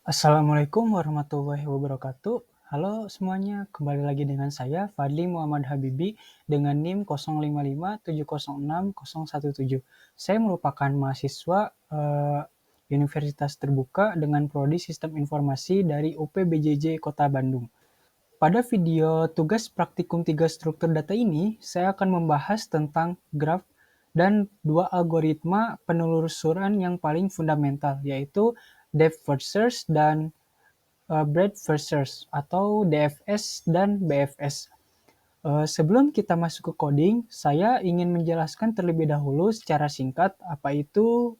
Assalamualaikum warahmatullahi wabarakatuh. Halo semuanya, kembali lagi dengan saya Fadli Muhammad Habibi dengan NIM 0557060017. Saya merupakan mahasiswa Universitas Terbuka dengan prodi Sistem Informasi dari UPBJJ Kota Bandung. Pada video tugas praktikum 3 struktur data ini, saya akan membahas tentang graf dan dua algoritma penelusuran yang paling fundamental, yaitu depth first search dan breadth first search atau DFS dan BFS. Sebelum kita masuk ke coding, saya ingin menjelaskan terlebih dahulu secara singkat apa itu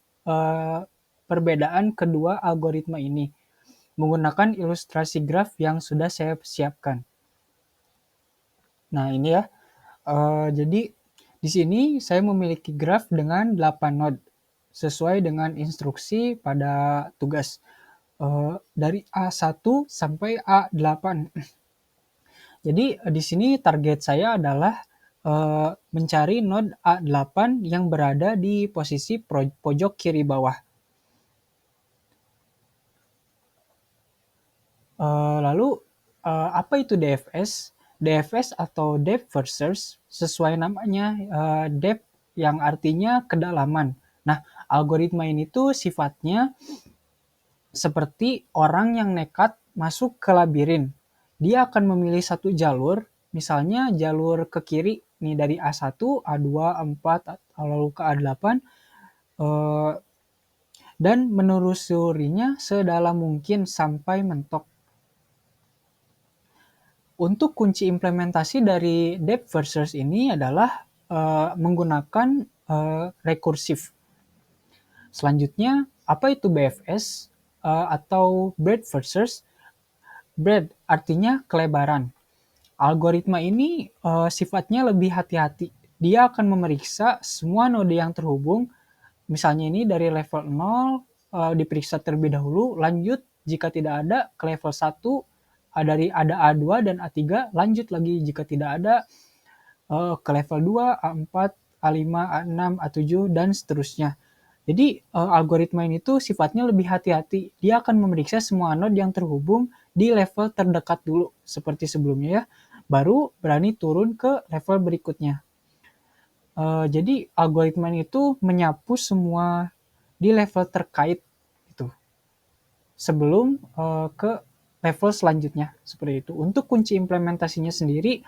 perbedaan kedua algoritma ini menggunakan ilustrasi graf yang sudah saya siapkan. Nah, ini ya. Jadi di sini saya memiliki graf dengan 8 node sesuai dengan instruksi pada tugas. Dari A1 sampai A8. Jadi di sini target saya adalah mencari node A8 yang berada di posisi pojok kiri bawah. Lalu apa itu DFS? DFS atau Depth First Search sesuai namanya, depth yang artinya kedalaman. Nah, algoritma ini tuh sifatnya seperti orang yang nekat masuk ke labirin. Dia akan memilih satu jalur, misalnya jalur ke kiri nih dari A1, A2, A4, lalu ke A8, dan menelusurinya sedalam mungkin sampai mentok. Untuk kunci implementasi dari depth first search ini adalah menggunakan rekursif. Selanjutnya, apa itu BFS atau breadth first search? Breadth artinya kelebaran. Algoritma ini sifatnya lebih hati-hati. Dia akan memeriksa semua node yang terhubung, misalnya ini dari level 0 diperiksa terlebih dahulu, lanjut jika tidak ada ke level 1, dari ada A2 dan A3, lanjut lagi jika tidak ada ke level 2, A4, A5, A6, A7, dan seterusnya. Jadi algoritma ini tuh sifatnya lebih hati-hati. Dia akan memeriksa semua node yang terhubung di level terdekat dulu, seperti sebelumnya ya. Baru berani turun ke level berikutnya. Jadi algoritma itu menyapu semua di level terkait itu sebelum ke level selanjutnya seperti itu. Untuk kunci implementasinya sendiri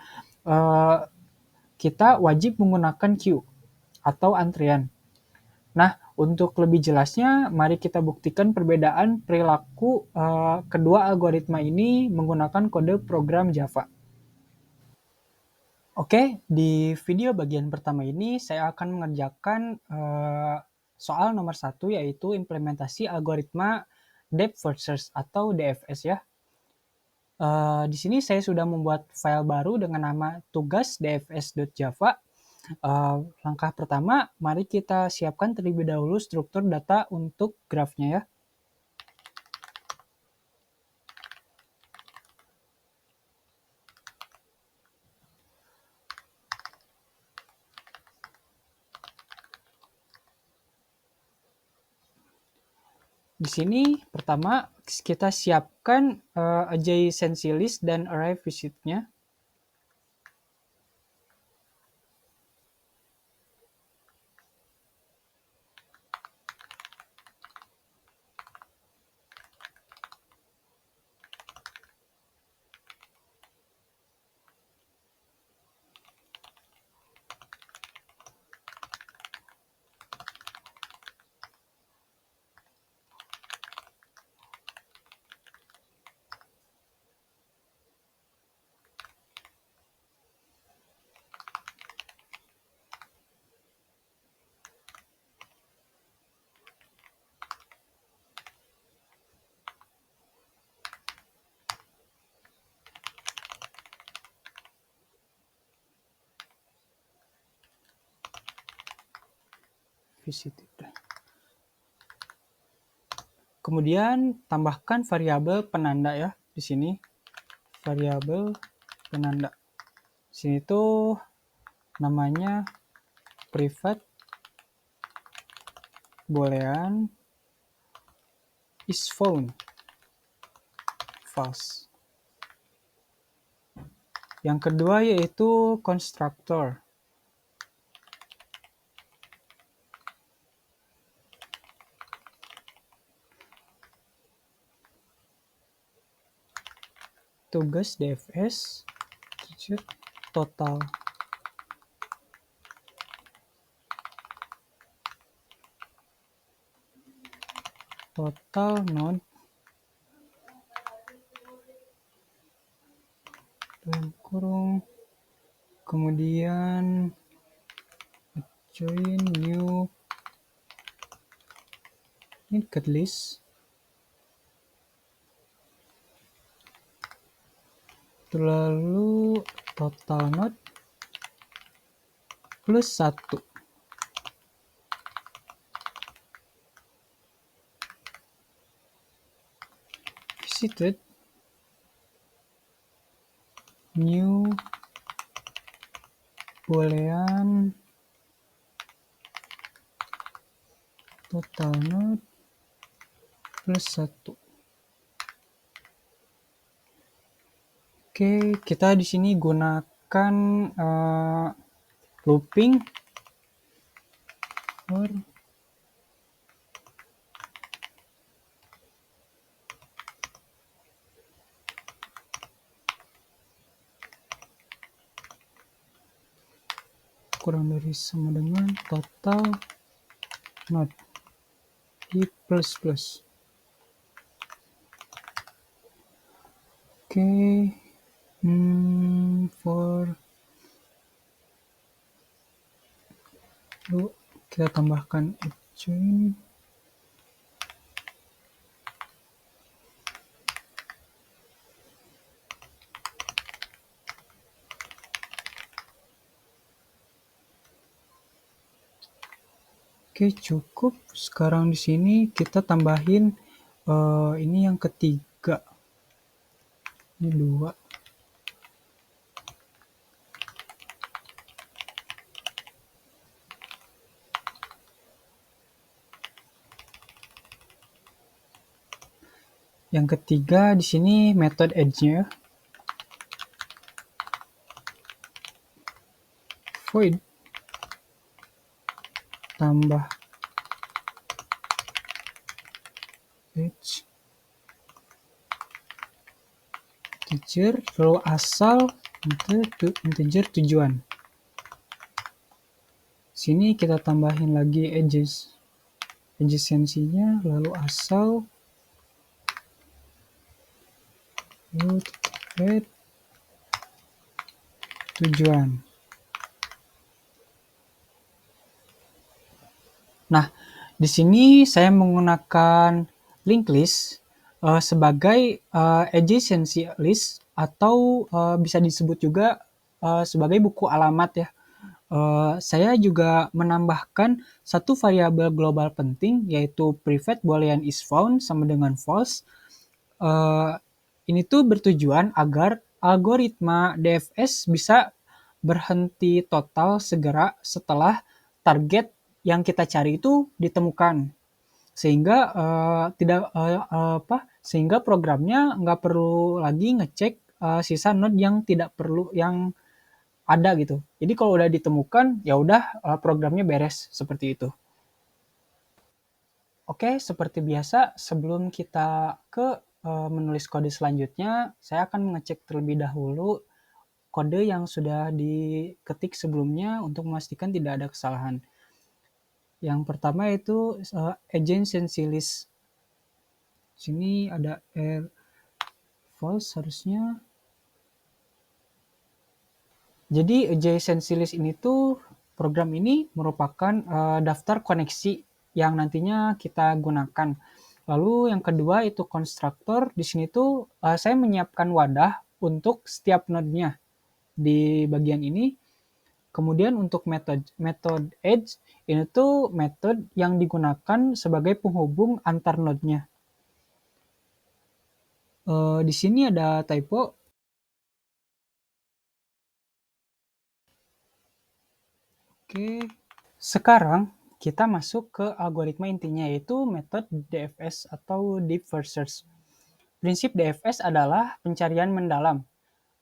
kita wajib menggunakan queue atau antrian. Nah, untuk lebih jelasnya, mari kita buktikan perbedaan perilaku kedua algoritma ini menggunakan kode program Java. Oke, di video bagian pertama ini saya akan mengerjakan soal nomor 1, yaitu implementasi algoritma depth first search atau DFS ya. Di sini saya sudah membuat file baru dengan nama tugas dfs.java. Langkah pertama, mari kita siapkan terlebih dahulu struktur data untuk grafnya ya. Di sini pertama kita siapkan adjacency list dan array visit-nya. Kemudian tambahkan variabel penanda ya di sini. Variabel penanda. Di sini tuh namanya private boolean is found. false. Yang kedua yaitu constructor. Tugas DFS total. Total node dalam kurung, kemudian join new linked list, lalu total node plus 1. Visited new boolean total node plus 1. Oke, kita di sini gunakan looping for kurang dari sama dengan total node di plus plus. Oke, for lalu kita tambahkan join. Oke, cukup. Sekarang di sini kita tambahin ini yang ketiga. Ini 2. Yang ketiga di sini method edge-nya void tambah edge integer lalu asal integer tujuan. Sini kita tambahin lagi edges adjacency-nya lalu asal lalu add tujuan. Nah, di sini saya menggunakan linked list sebagai adjacency list atau bisa disebut juga sebagai buku alamat ya. Saya juga menambahkan satu variabel global penting yaitu private boolean is found sama dengan false. Ini tuh bertujuan agar algoritma DFS bisa berhenti total segera setelah target yang kita cari itu ditemukan, sehingga sehingga programnya nggak perlu lagi ngecek sisa node yang tidak perlu yang ada gitu. Jadi kalau udah ditemukan ya udah programnya beres seperti itu. Oke, seperti biasa sebelum kita ke menulis kode selanjutnya, saya akan mengecek terlebih dahulu kode yang sudah diketik sebelumnya untuk memastikan tidak ada kesalahan. Yang pertama itu adjacency list. Sini ada false harusnya. Jadi adjacency list ini tuh program ini merupakan daftar koneksi yang nantinya kita gunakan. Lalu yang kedua itu constructor. Di sini tuh saya menyiapkan wadah untuk setiap node-nya di bagian ini. Kemudian untuk method edge, ini tuh method yang digunakan sebagai penghubung antar node-nya. Di sini ada typo. Oke, sekarang kita masuk ke algoritma intinya yaitu method DFS atau Deep First Search. prinsip DFS adalah pencarian mendalam.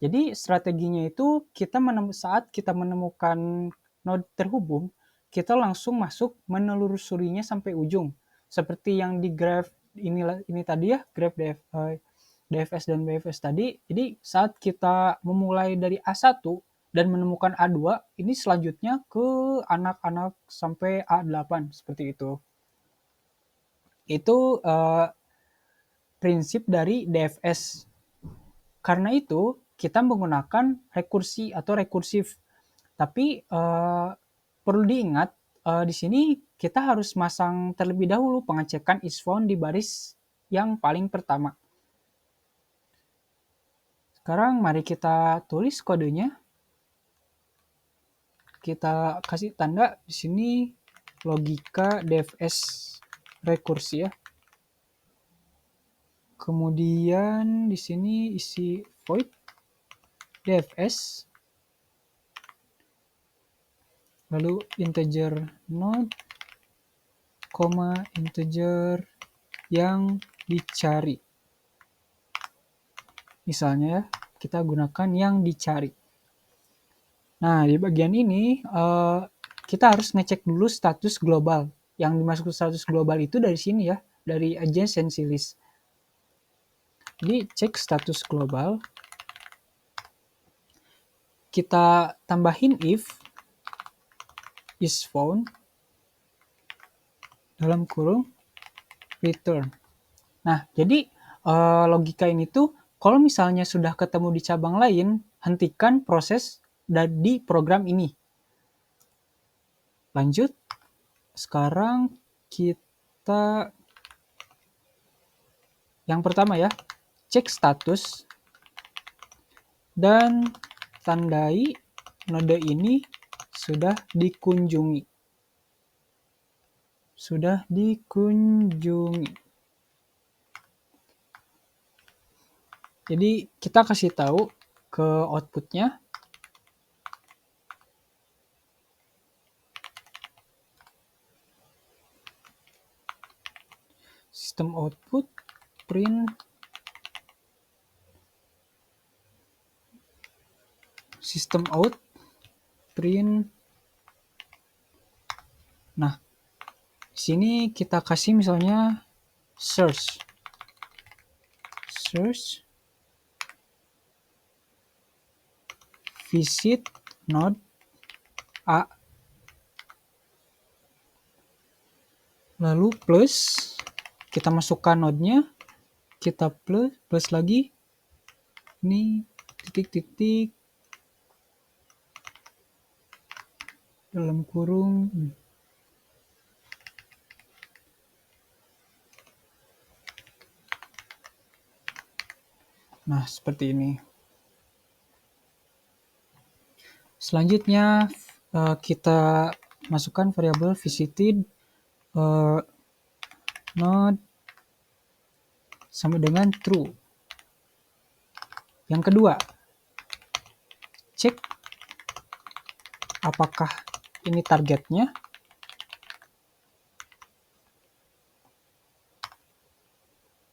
Jadi strateginya itu saat kita menemukan node terhubung, kita langsung masuk menelusurinya sampai ujung. Seperti yang di graf ini tadi ya, graf DFS dan BFS tadi. Jadi saat kita memulai dari A1 dan menemukan A2, ini selanjutnya ke anak-anak sampai A8 seperti itu. Itu prinsip dari DFS. Karena itu, kita menggunakan rekursi atau rekursif. Tapi perlu diingat, di sini kita harus masang terlebih dahulu pengecekan is found di baris yang paling pertama. Sekarang mari kita tulis kodenya. Kita kasih tanda di sini logika DFS rekursi ya. Kemudian di sini isi void DFS, lalu integer node, integer yang dicari. Misalnya ya, kita gunakan yang dicari. Nah, di bagian ini kita harus ngecek dulu status global. Yang dimaksud status global itu dari sini ya, dari adjacency list. Jadi cek status global. Kita tambahin if is found dalam kurung return. Nah, jadi logika ini tuh kalau misalnya sudah ketemu di cabang lain, hentikan proses di program ini. Lanjut. Sekarang kita yang pertama ya, cek status dan tandai node ini sudah dikunjungi. Sudah dikunjungi. Jadi kita kasih tahu ke outputnya. Sistem output print system out print. Nah, di sini kita kasih misalnya search visit node A, lalu plus kita masukkan node-nya, kita plus lagi ini titik-titik dalam kurung. Nah, seperti ini. Selanjutnya kita masukkan variabel visited node sama dengan true. Yang kedua, cek apakah ini targetnya.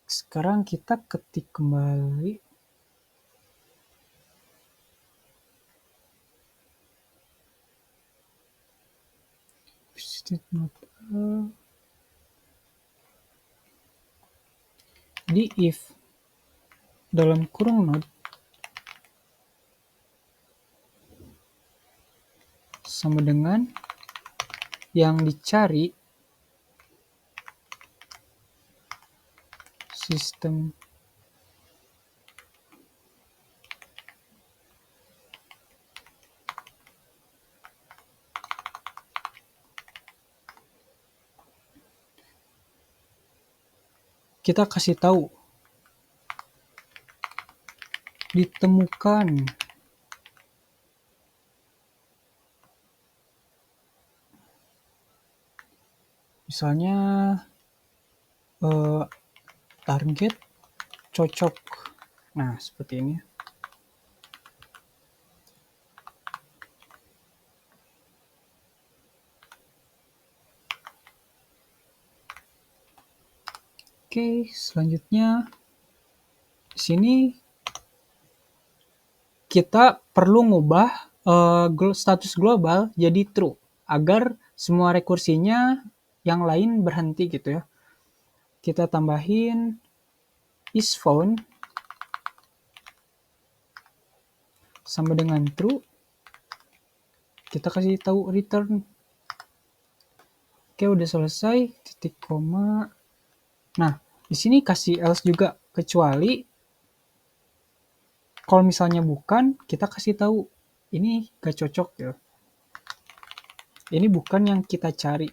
Sekarang kita ketik kembali. Di if dalam kurung node sama dengan yang dicari sistem kita kasih tahu ditemukan misalnya target cocok. Nah, seperti ini. Oke, selanjutnya Sini kita perlu ngubah status global jadi true agar semua rekursinya yang lain berhenti gitu ya. Kita tambahin is found sama dengan true. Kita kasih tahu return. Oke, udah selesai. Titik koma. Nah, di sini kasih else juga, kecuali kalau misalnya bukan, kita kasih tahu ini gak cocok ya. Ini bukan yang kita cari.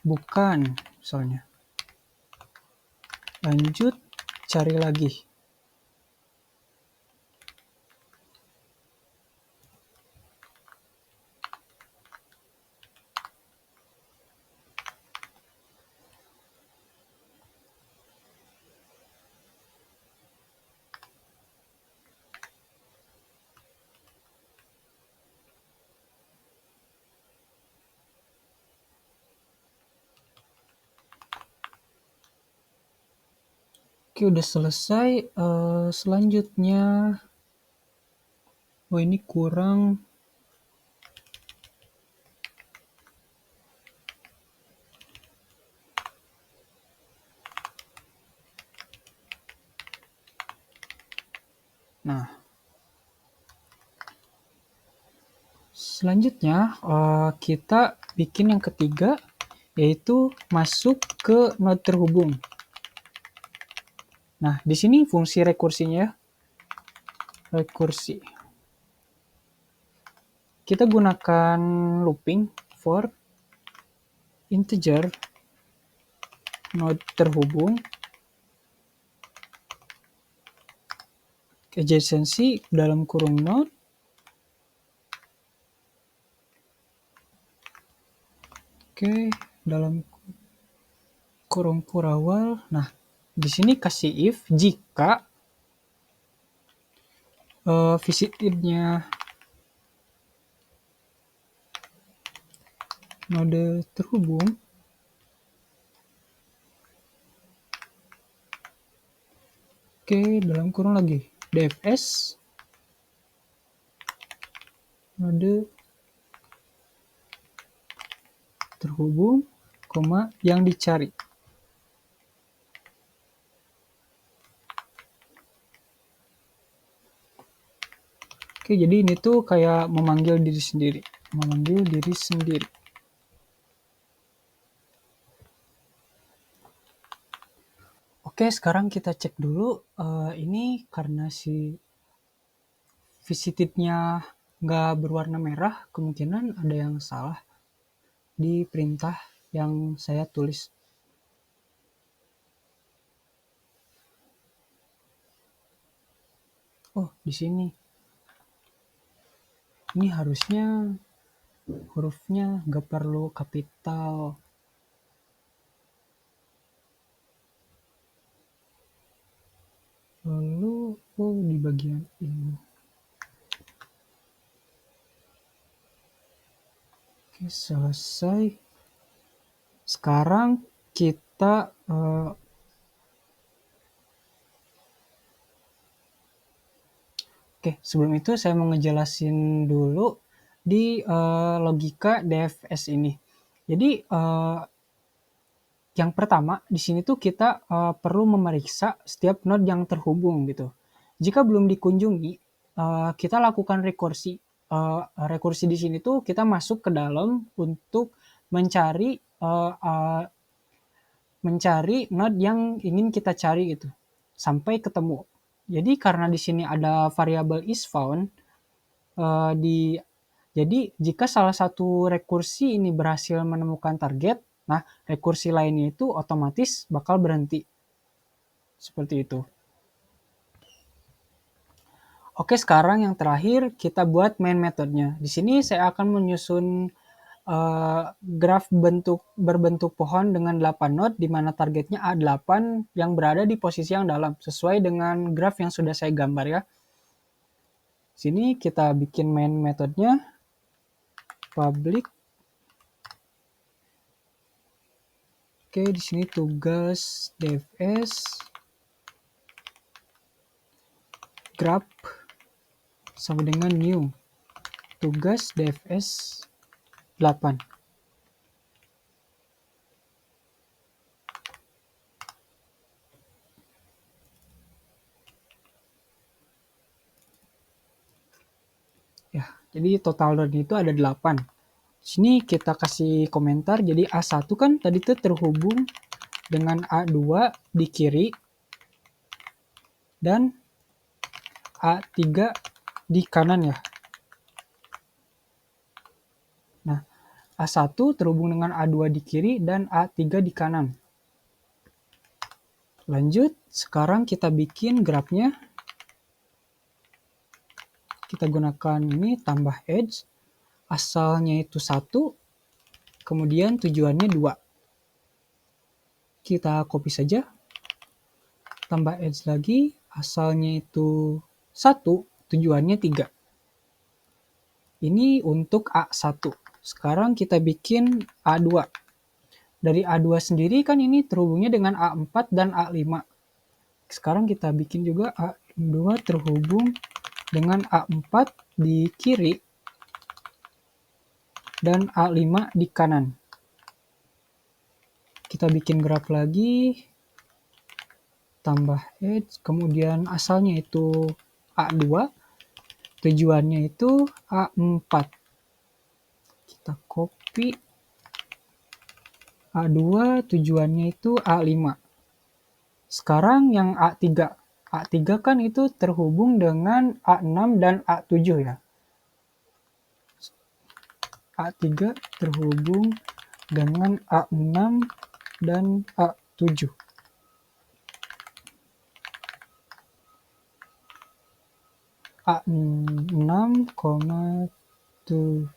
Bukan, misalnya. Lanjut, cari lagi. Oke, udah selesai. Selanjutnya, oh ini kurang. Nah, selanjutnya kita bikin yang ketiga, yaitu masuk ke node terhubung. Nah, di sini fungsi rekursinya, rekursi. Kita gunakan looping for integer node terhubung, adjacency dalam kurung node, oke, dalam kurung kurawal. Nah, di sini kasih if jika visitednya node terhubung oke, dalam kurung lagi DFS node terhubung, koma yang dicari. Oke, jadi ini tuh kayak memanggil diri sendiri, memanggil diri sendiri. Oke, sekarang kita cek dulu. Ini karena si visitednya nggak berwarna merah, kemungkinan ada yang salah di perintah yang saya tulis. Oh, di sini. Ini harusnya hurufnya nggak perlu kapital. Lalu, oh di bagian ini. Oke, selesai. Sekarang kita oke, sebelum itu saya mau ngejelasin dulu di logika DFS ini. Jadi yang pertama di sini tuh kita perlu memeriksa setiap node yang terhubung gitu. Jika belum dikunjungi, kita lakukan rekursi. Rekursi di sini tuh kita masuk ke dalam untuk mencari mencari node yang ingin kita cari gitu sampai ketemu. Jadi karena di sini ada variabel is found jadi jika salah satu rekursi ini berhasil menemukan target, nah rekursi lainnya itu otomatis bakal berhenti. Seperti itu. Oke, sekarang yang terakhir kita buat main metodenya. Di sini saya akan menyusun graf berbentuk pohon dengan 8 node di mana targetnya A8 yang berada di posisi yang dalam sesuai dengan graf yang sudah saya gambar ya. Sini kita bikin main metodenya public Oke, di sini tugas DFS grab sama dengan new tugas DFS 8. Ya, jadi total load itu ada 8. Di sini kita kasih komentar, jadi A1 kan tadi tuh terhubung dengan A2 di kiri dan A3 di kanan ya. Nah, A1 terhubung dengan A2 di kiri dan A3 di kanan. Lanjut, sekarang kita bikin grafnya. Kita gunakan ini tambah edge. Asalnya itu 1, kemudian tujuannya 2. Kita copy saja. Tambah edge lagi, asalnya itu 1, tujuannya 3. Ini untuk A1. Sekarang kita bikin A2. Dari A2 sendiri kan ini terhubungnya dengan A4 dan A5. Sekarang kita bikin juga A2 terhubung dengan A4 di kiri dan A5 di kanan. Kita bikin graf lagi, tambah edge, kemudian asalnya itu A2, tujuannya itu A4. Kita copy, A2 tujuannya itu A5. Sekarang yang A3. A3 kan itu terhubung dengan A6 dan A7 ya. A3 terhubung dengan A6 dan A7. A6, 7.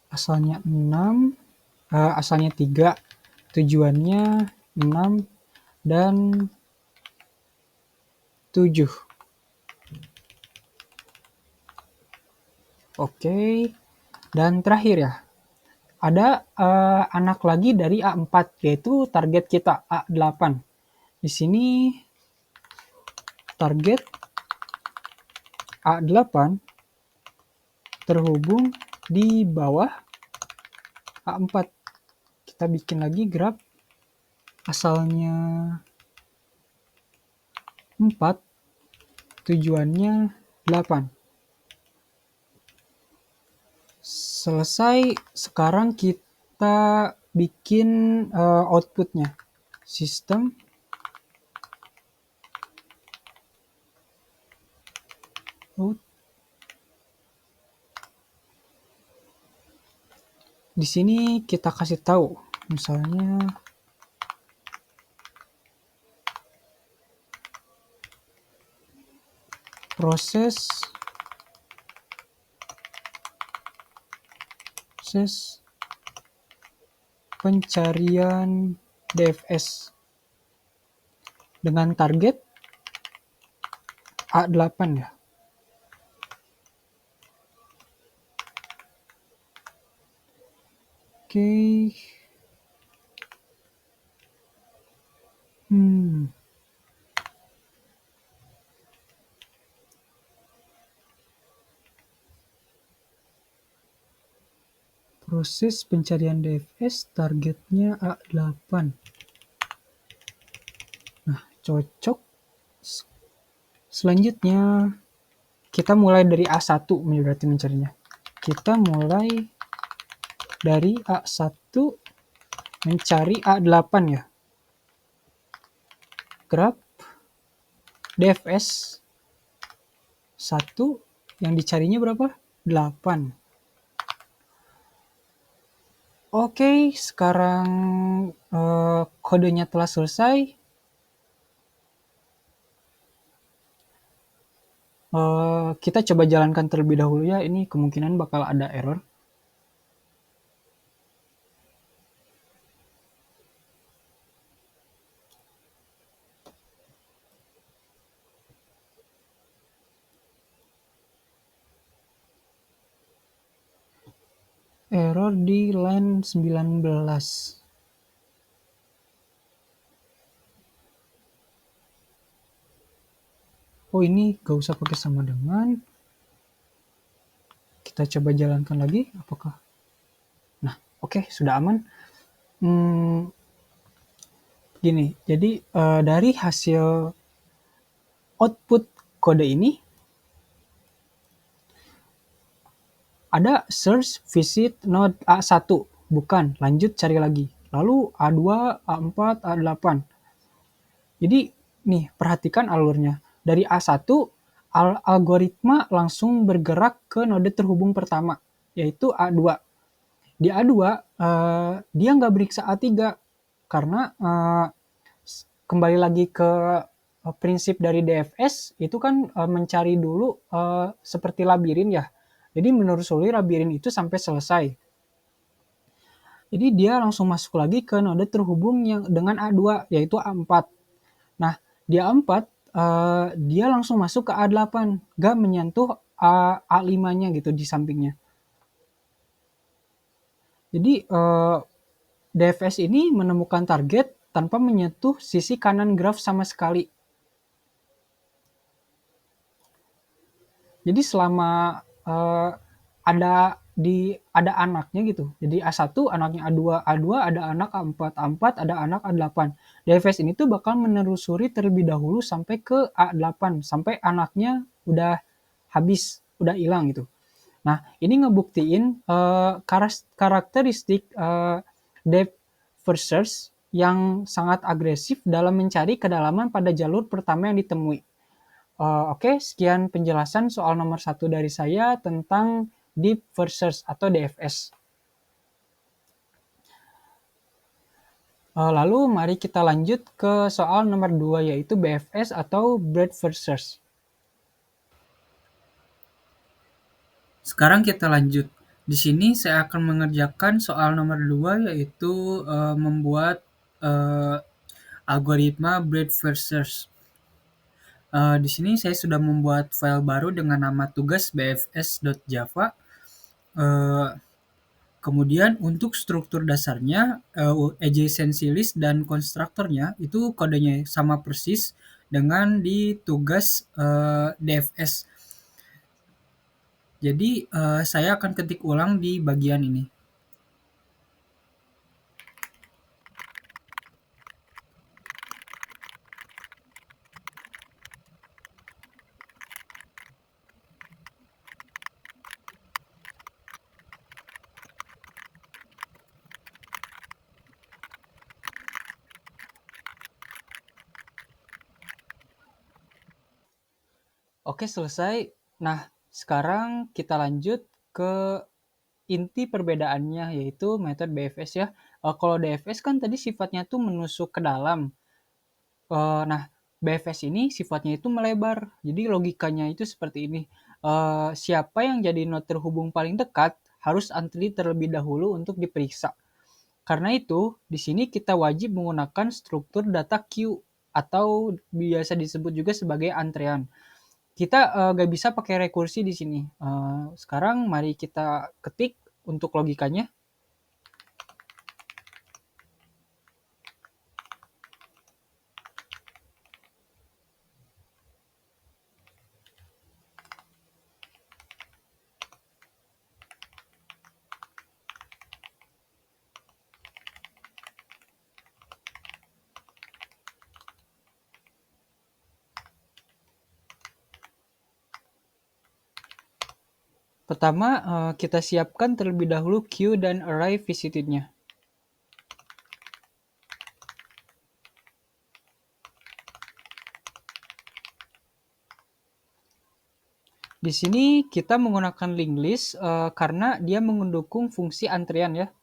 Asalnya 6, asalnya 3, tujuannya 6 dan 7. Oke, dan terakhir ya, ada anak lagi dari A4, yaitu target kita A8. Di sini target A8 terhubung di bawah A4. Kita bikin lagi graf, asalnya 4, tujuannya 8. Selesai, sekarang kita bikin outputnya. Sistem out. Di sini kita kasih tahu, misalnya proses pencarian DFS dengan target A8 ya. Oke. Proses pencarian DFS targetnya A8. Nah, cocok. Selanjutnya kita mulai dari A1 berarti mencarinya. Kita mulai dari A1 mencari A8 ya. Grab DFS 1 yang dicarinya berapa? 8. Oke, sekarang kodenya telah selesai. Kita coba jalankan terlebih dahulu ya, ini kemungkinan bakal ada error. Error di line 19. Oh, ini gak usah pakai sama dengan. Kita coba jalankan lagi. Apakah? Nah, oke, sudah aman. Gini, jadi dari hasil output kode ini ada search visit node A1, bukan, lanjut cari lagi. Lalu A2, A4, A8. Jadi nih, perhatikan alurnya. Dari A1, algoritma langsung bergerak ke node terhubung pertama, yaitu A2. Di A2, dia nggak beriksa A3, karena kembali lagi ke prinsip dari DFS, itu kan mencari dulu seperti labirin ya. Jadi menelusuri labirin itu sampai selesai. Jadi dia langsung masuk lagi ke node terhubung yang dengan A2, yaitu A4. Nah, di A4, dia langsung masuk ke A8, gak menyentuh A5-nya gitu di sampingnya. Jadi DFS ini menemukan target tanpa menyentuh sisi kanan graf sama sekali. Jadi selama ada anaknya gitu. Jadi A1 anaknya A2, A2 ada anak A4, A4 ada anak A8. DFS ini tuh bakal menelusuri terlebih dahulu sampai ke A8, sampai anaknya udah habis, udah hilang gitu. Nah, ini ngebuktiin karakteristik depth first search yang sangat agresif dalam mencari kedalaman pada jalur pertama yang ditemui. Oke, sekian penjelasan soal nomor 1 dari saya tentang Deep First Search atau DFS. Lalu mari kita lanjut ke soal nomor 2 yaitu BFS atau Breadth First Search. Sekarang kita lanjut. Di sini saya akan mengerjakan soal nomor 2 yaitu membuat eh, algoritma breadth first search. Di sini saya sudah membuat file baru dengan nama tugas bfs.java. Eh, Kemudian untuk struktur dasarnya, adjacency list dan konstruktornya itu kodenya sama persis dengan di tugas DFS. Jadi saya akan ketik ulang di bagian ini. Oke, selesai. Nah, sekarang kita lanjut ke inti perbedaannya yaitu metode BFS ya. Kalau DFS kan tadi sifatnya tuh menusuk ke dalam. Nah, BFS ini sifatnya itu melebar. Jadi logikanya itu seperti ini. Siapa yang jadi node terhubung paling dekat harus antri terlebih dahulu untuk diperiksa. Karena itu, di sini kita wajib menggunakan struktur data queue atau biasa disebut juga sebagai antrean. Kita nggak bisa pakai rekursi di sini. Sekarang mari kita ketik untuk logikanya. Pertama, kita siapkan terlebih dahulu queue dan array visitednya. Di sini kita menggunakan linked list karena dia mendukung fungsi antrian ya.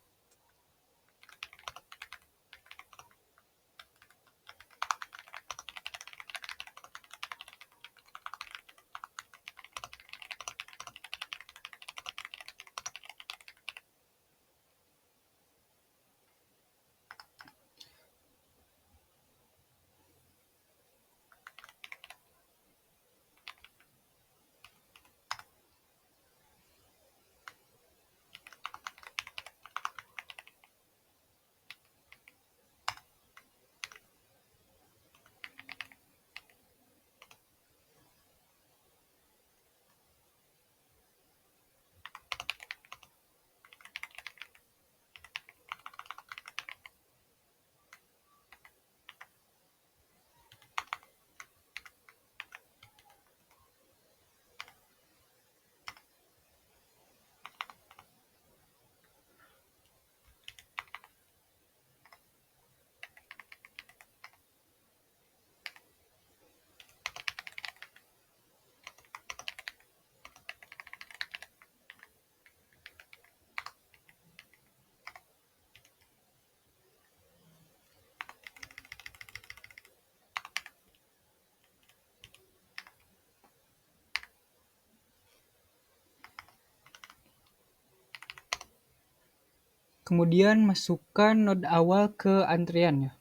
Kemudian masukkan node awal ke antrian ya.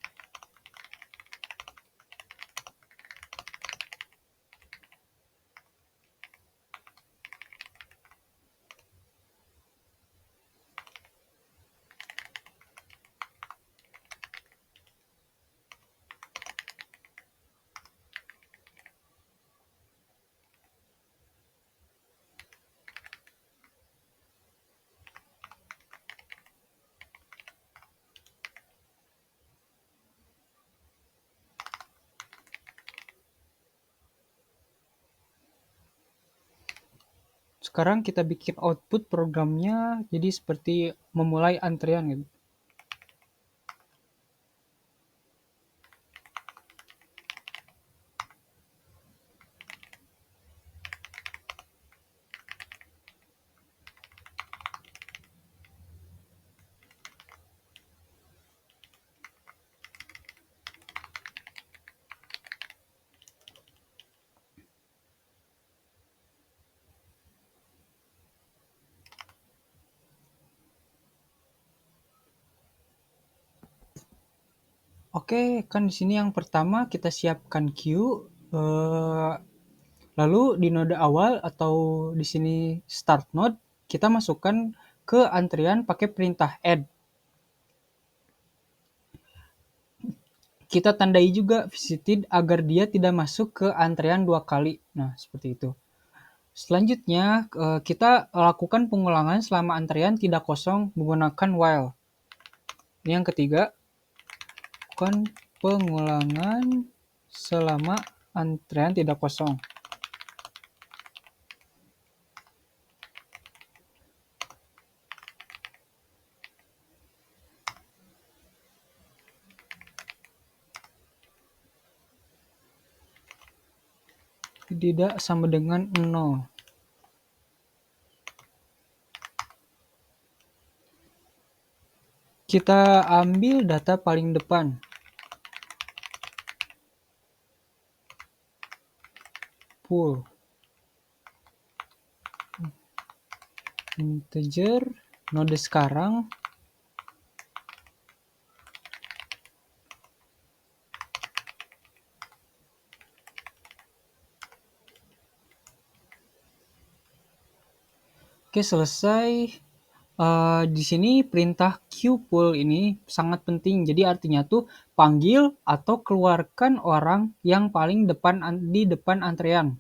Sekarang kita bikin output programnya jadi seperti memulai antrian gitu. Oke, kan di sini yang pertama kita siapkan queue, lalu di node awal atau di sini start node kita masukkan ke antrian pakai perintah add. Kita tandai juga visited agar dia tidak masuk ke antrian 2 kali. Nah, seperti itu. Selanjutnya, kita lakukan pengulangan selama antrian tidak kosong menggunakan while. Yang ketiga, lakukan pengulangan selama antrian tidak kosong. Tidak sama dengan 0. Kita ambil data paling depan. Pool. Integer. Node sekarang. Oke, selesai. Di sini perintah queue-pull ini sangat penting. Jadi artinya tuh panggil atau keluarkan orang yang paling depan di depan antrian.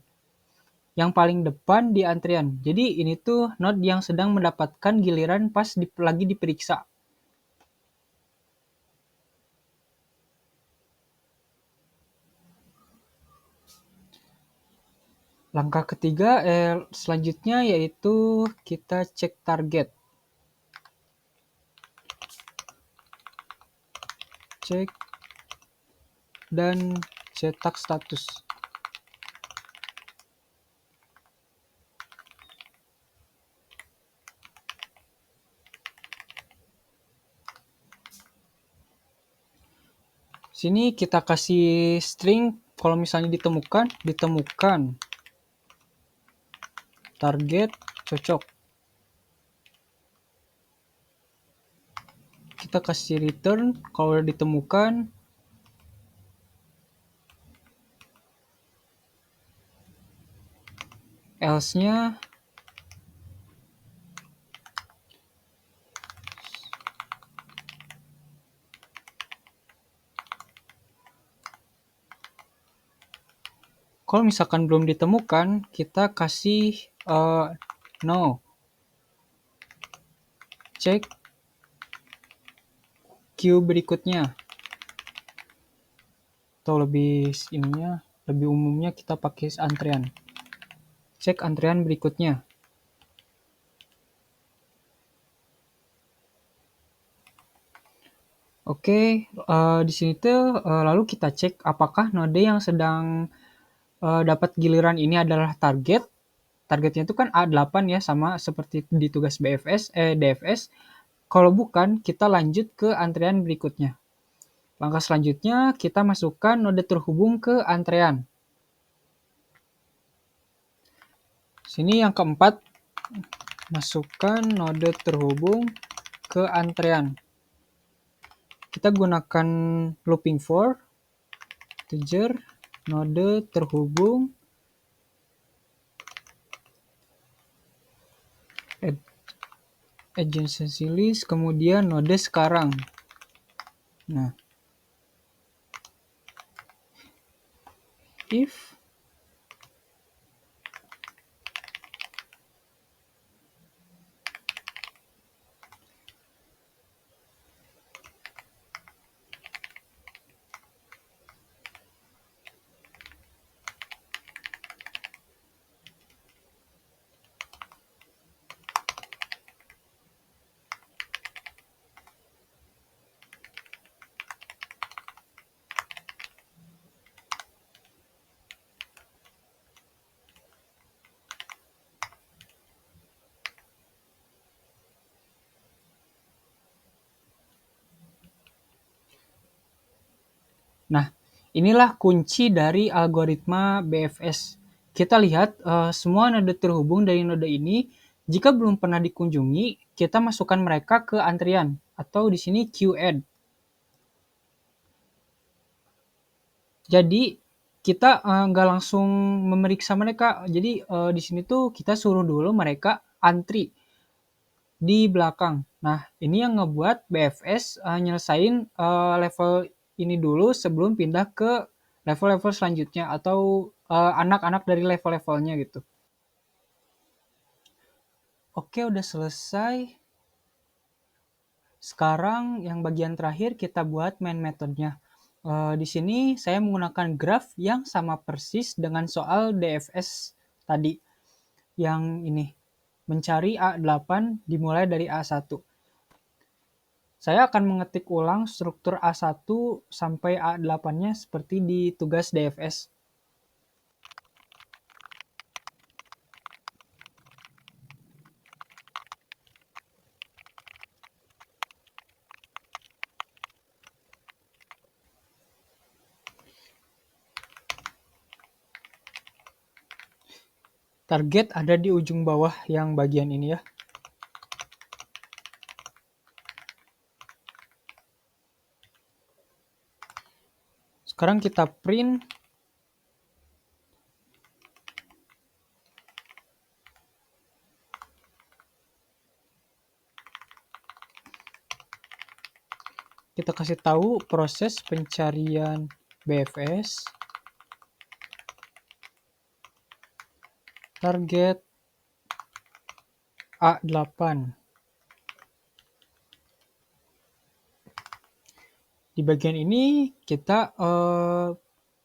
Yang paling depan di antrian. Jadi ini tuh node yang sedang mendapatkan giliran pas lagi diperiksa. Langkah ketiga selanjutnya yaitu kita cek target. Cek dan cetak status. Sini kita kasih string kalau misalnya ditemukan target cocok. Kita kasih return kalau ditemukan. Else-nya kalau misalkan belum ditemukan, kita kasih no. Cek queue berikutnya. Atau lebih umumnya kita pakai antrian. Cek antrian berikutnya. Oke, di sini tuh lalu kita cek apakah node yang sedang dapat giliran ini adalah target. Targetnya itu kan A8 ya, sama seperti di tugas DFS. Kalau bukan, kita lanjut ke antrian berikutnya. Langkah selanjutnya, kita masukkan node terhubung ke antrian. Sini yang keempat, masukkan node terhubung ke antrean. Kita gunakan looping for, integer, node terhubung, adjacency list, kemudian node sekarang. Nah, if Nah, inilah kunci dari algoritma BFS. Kita lihat semua node terhubung dari node ini, jika belum pernah dikunjungi, kita masukkan mereka ke antrian, atau di sini queue add. Jadi, kita nggak langsung memeriksa mereka. Jadi, di sini tuh kita suruh dulu mereka antri di belakang. Nah, ini yang ngebuat BFS nyelesain level ini dulu sebelum pindah ke level-level selanjutnya atau anak-anak dari level-levelnya gitu. Oke, udah selesai. Sekarang yang bagian terakhir kita buat main metodenya. Di sini saya menggunakan graph yang sama persis dengan soal DFS tadi. Yang ini, mencari A8 dimulai dari A1. Saya akan mengetik ulang struktur A1 sampai A8-nya seperti di tugas DFS. Target ada di ujung bawah yang bagian ini ya. Sekarang kita print. Kita kasih tahu proses pencarian BFS. Target A8. Di bagian ini kita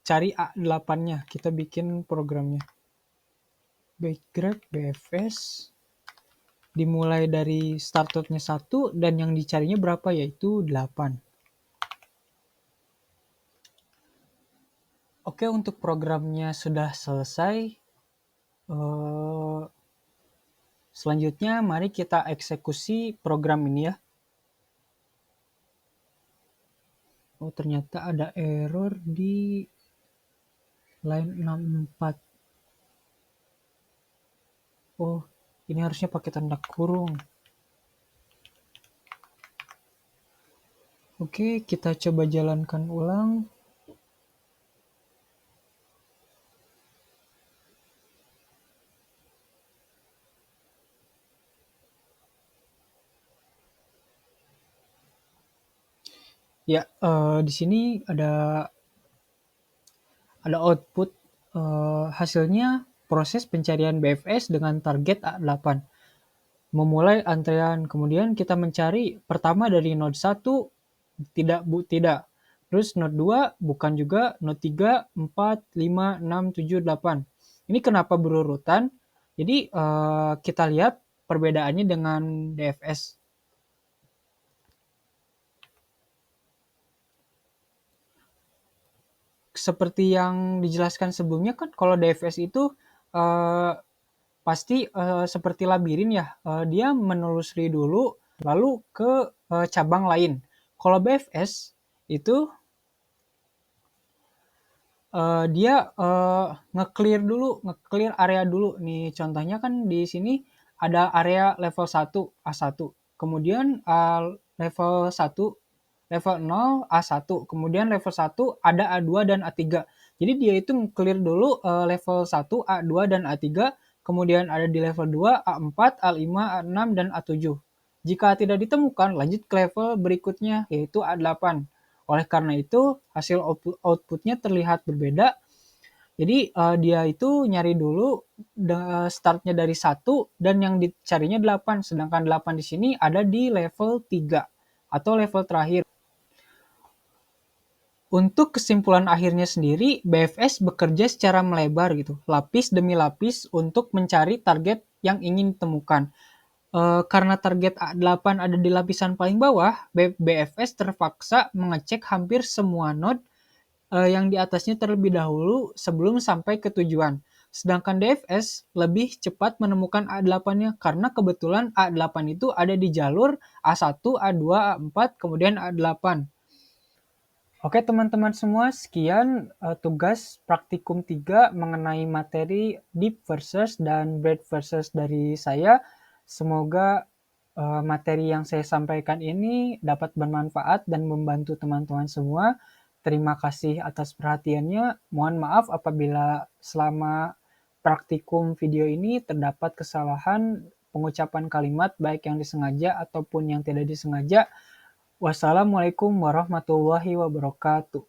cari A8-nya, kita bikin programnya. Backgraph BFS dimulai dari start node-nya 1 dan yang dicarinya berapa, yaitu 8. Oke, untuk programnya sudah selesai. Selanjutnya mari kita eksekusi program ini ya. Oh, ternyata ada error di line 64. Oh, ini harusnya pakai tanda kurung. Oke, kita coba jalankan ulang. Ya, di sini ada output hasilnya proses pencarian BFS dengan target A8. Memulai antrean, kemudian kita mencari pertama dari node 1, tidak, Terus node 2, bukan juga, node 3, 4, 5, 6, 7, 8. Ini kenapa berurutan? Jadi kita lihat perbedaannya dengan DFS. Seperti yang dijelaskan sebelumnya kan kalau DFS itu pasti seperti labirin ya, dia menelusuri dulu lalu ke cabang lain. Kalau BFS itu dia nge-clear area dulu. Nih contohnya kan di sini ada area level 1 A1. kemudian level 1, level 0 A1, kemudian level 1 ada A2 dan A3. Jadi dia itu clear dulu level 1, A2 dan A3, kemudian ada di level 2 A4, A5, A6 dan A7. Jika tidak ditemukan, lanjut ke level berikutnya yaitu A8. Oleh karena itu, hasil outputnya terlihat berbeda. Jadi dia itu nyari dulu startnya dari 1 dan yang dicarinya 8, sedangkan 8 di sini ada di level 3 atau level terakhir. Untuk kesimpulan akhirnya sendiri, BFS bekerja secara melebar gitu, lapis demi lapis untuk mencari target yang ingin ditemukan. Karena target A8 ada di lapisan paling bawah, BFS terpaksa mengecek hampir semua node yang di atasnya terlebih dahulu sebelum sampai ke tujuan. Sedangkan DFS lebih cepat menemukan A8-nya karena kebetulan A8 itu ada di jalur A1, A2, A4, kemudian A8. Oke teman-teman semua, sekian tugas praktikum 3 mengenai materi deep versus dan breadth versus dari saya. Semoga materi yang saya sampaikan ini dapat bermanfaat dan membantu teman-teman semua. Terima kasih atas perhatiannya. Mohon maaf apabila selama praktikum video ini terdapat kesalahan pengucapan kalimat baik yang disengaja ataupun yang tidak disengaja. Wassalamualaikum warahmatullahi wabarakatuh.